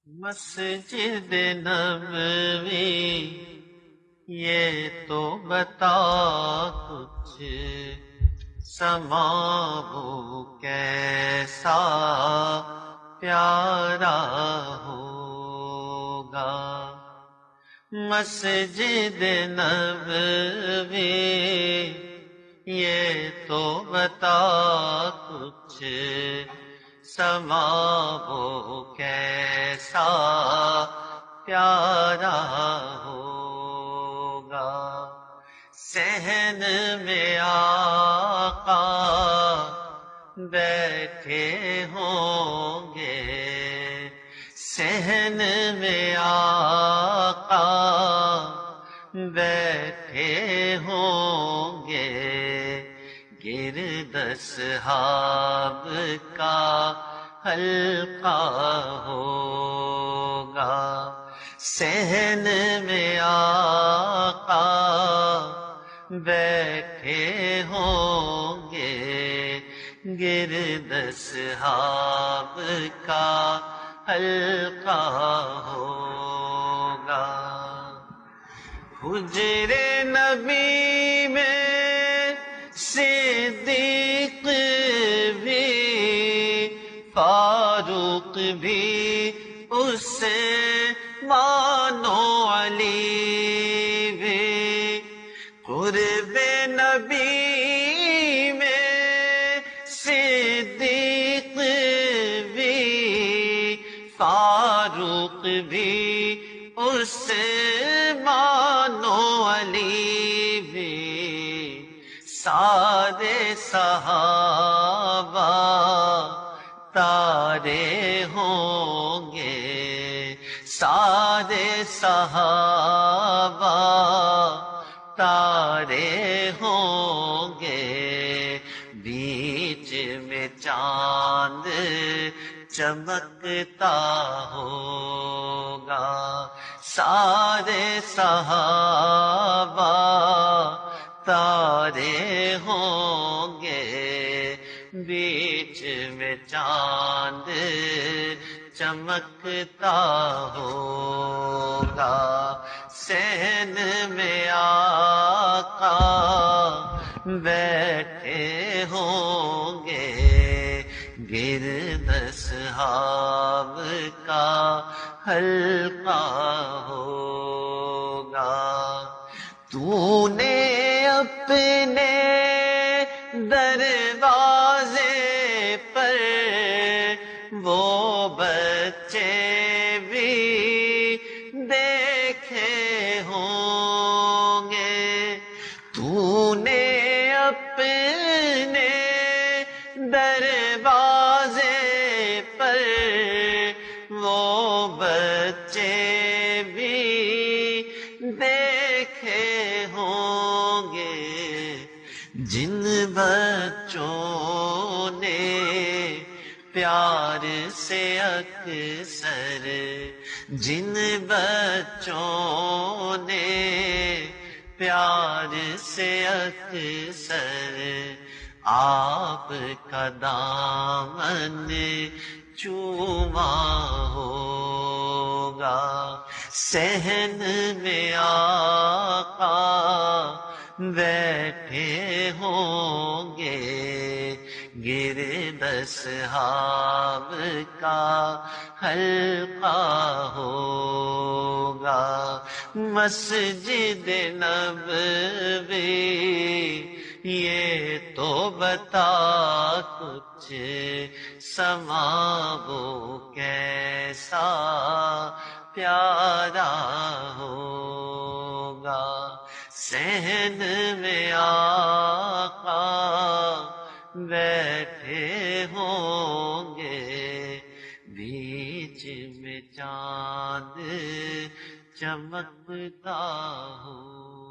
مسجد نبوی یہ تو بتا کچھ سما وہ کیسا پیارا ہوگا۔ مسجد نبوی یہ تو بتا کچھ سما وہ کیسا پیارا ہوگا۔ صحن میں آقا بیٹھے ہوں گے، صحن میں آقا بیٹھے ہوں گے، گرد اصحاب کا حلقہ ہوگا۔ صحن میں آقا بیٹھے ہوں گے، گرد اصحاب کا حلقہ ہوگا۔ حجر نبی میں صدیق بھی، فاروق بھی، اس سے مانو علی بھی۔ قرب نبی میں صدیق بھی، فاروق بھی، اس سے مانو علی بھی۔ سارے صحابہ تارے ہوں گے، سارے صحابہ تارے ہوں گے، بیچ میں چاند چمکتا ہوگا۔ سارے صحابہ تارے ہوں گے، بیچ میں چاند چمکتا ہوگا۔ صحن میں آقا بیٹھے ہوں گے، گرد اصحاب کا حلقہ ہوگا۔ تو نے اپنے دروازے پر وہ بچے بھی دیکھے ہوں گے، تو نے اپنے دروازے پر وہ بچے بھی دیکھے ہوں گے، جن بچوں نے پیار سے اکثر، جن بچوں نے پیار سے اکثر آپ کا دامن چوما ہوگا۔ صحن میں آقا بیٹھے ہوں گے، گرد اصحاب کا حلقہ ہوگا۔ مسجد نبوی یہ تو بتا کچھ سما وہ کیسا پیارا ہوگا۔ صحن میں آقا بیٹھے ہوں گے، بیچ میں چاند چمکتا ہو۔